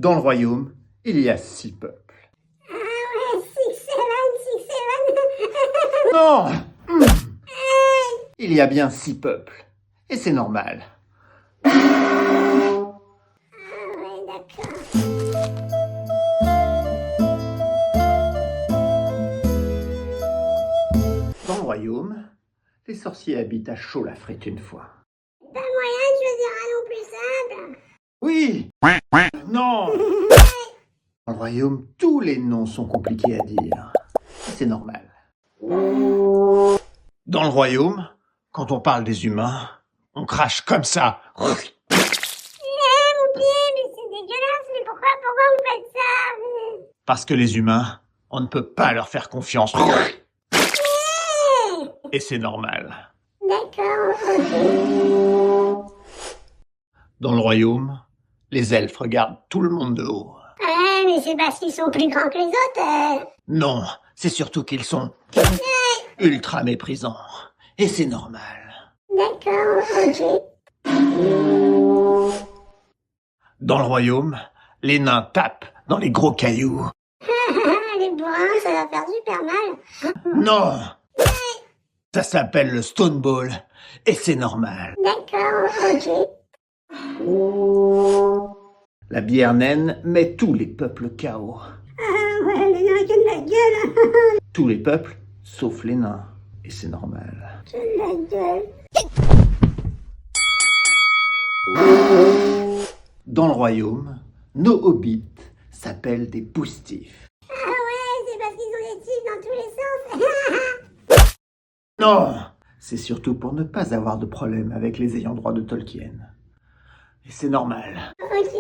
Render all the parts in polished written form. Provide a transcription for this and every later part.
Dans le royaume, il y a 6 peuples. Ah ouais, Six Seven. Non! Il y a bien 6 peuples. Et c'est normal. Ah ouais, d'accord. Dans le royaume, les sorciers habitent à Chaud-la-Frette une fois. Pas moyen de choisir un nom plus simple. Oui! Non! Dans le royaume, tous les noms sont compliqués à dire. C'est normal. Dans le royaume, quand on parle des humains, on crache comme ça. Mon pied, mais c'est dégueulasse, mais pourquoi vous faites ça? Parce que les humains, on ne peut pas leur faire confiance. Et c'est normal. D'accord, ok. Dans le royaume, les elfes regardent tout le monde de haut. Ouais, mais c'est parce qu'ils sont plus grands que les autres. Non, c'est surtout qu'ils sont ultra méprisants. Et c'est normal. D'accord, ok. Dans le royaume, les nains tapent dans les gros cailloux. Les bourrins, ça va faire super mal. Non! Ça s'appelle le Stone Ball. Et c'est normal. D'accord, ok. La bière naine met tous les peuples KO. Ah ouais, les nains qui ont de la gueule. Tous les peuples, sauf les nains. Et c'est normal. Qui ont de la gueule. Dans le royaume, nos hobbits s'appellent des poustifs. Ah ouais, c'est parce qu'ils ont des tiges dans tous les sens. Non! C'est surtout pour ne pas avoir de problème avec les ayants droit de Tolkien. Et c'est normal. Ok.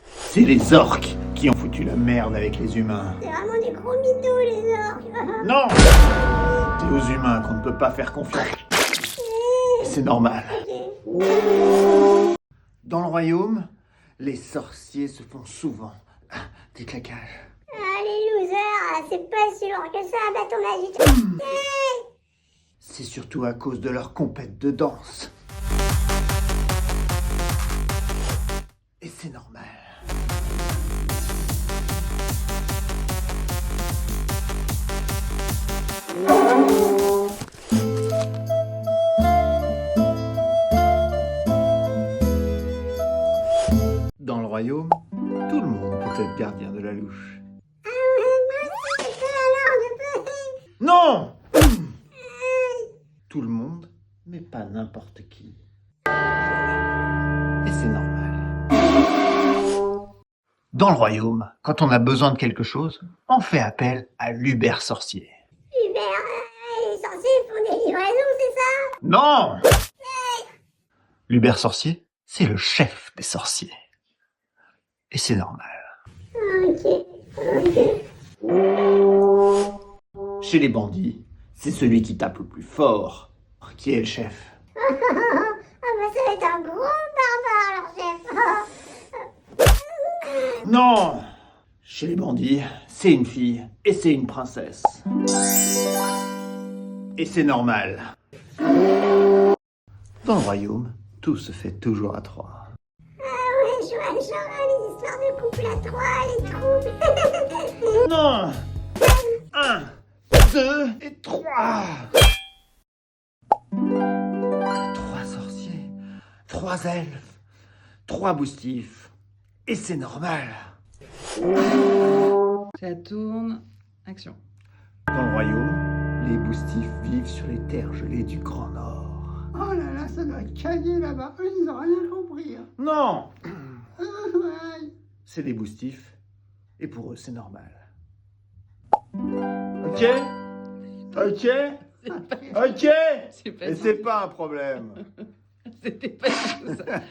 C'est les orques qui ont foutu la merde avec les humains. C'est vraiment des gros mythos, les orques. Non! C'est aux humains qu'on ne peut pas faire confiance. Et c'est normal. Dans le royaume, les sorciers se font souvent des claquages. Ah, les losers, c'est pas si lourd que ça, un bâton magique. C'est surtout à cause de leur compète de danse. Et c'est normal. Dans le royaume, tout le monde peut être gardien de la louche. Ah ouais, moi aussi, alors je peux... Non! Tout le monde, mais pas n'importe qui. Et c'est normal. Dans le royaume, quand on a besoin de quelque chose, on fait appel à l'Uber sorcier. Hubert, les sorciers font des livraisons, c'est ça? Non! L'Uber sorcier, c'est le chef des sorciers. Et c'est normal. Ok. Chez les bandits, c'est celui qui tape le plus fort qui est le chef. Ah bah ça va être un gros barbare, alors chef. Non! Chez les bandits, c'est une fille et c'est une princesse. Et c'est normal. Dans le royaume, tout se fait toujours à 3. Ah ouais, je vois le genre, les histoires de couple à 3, les troubles. Non! 1, 2 et 3! 3 sorciers, 3 elfes, 3 boustifs. Et c'est normal. Ça tourne. Action. Dans le royaume, les boustifs vivent sur les terres gelées du Grand Nord. Oh là là, ça doit cailler là-bas. Eux, ils ont rien compris. Hein. Non! Ouais. C'est des boustifs. Et pour eux, c'est normal. Ok? Ok? Ok? C'est pas Et c'est pas un problème. C'était pas du tout ça.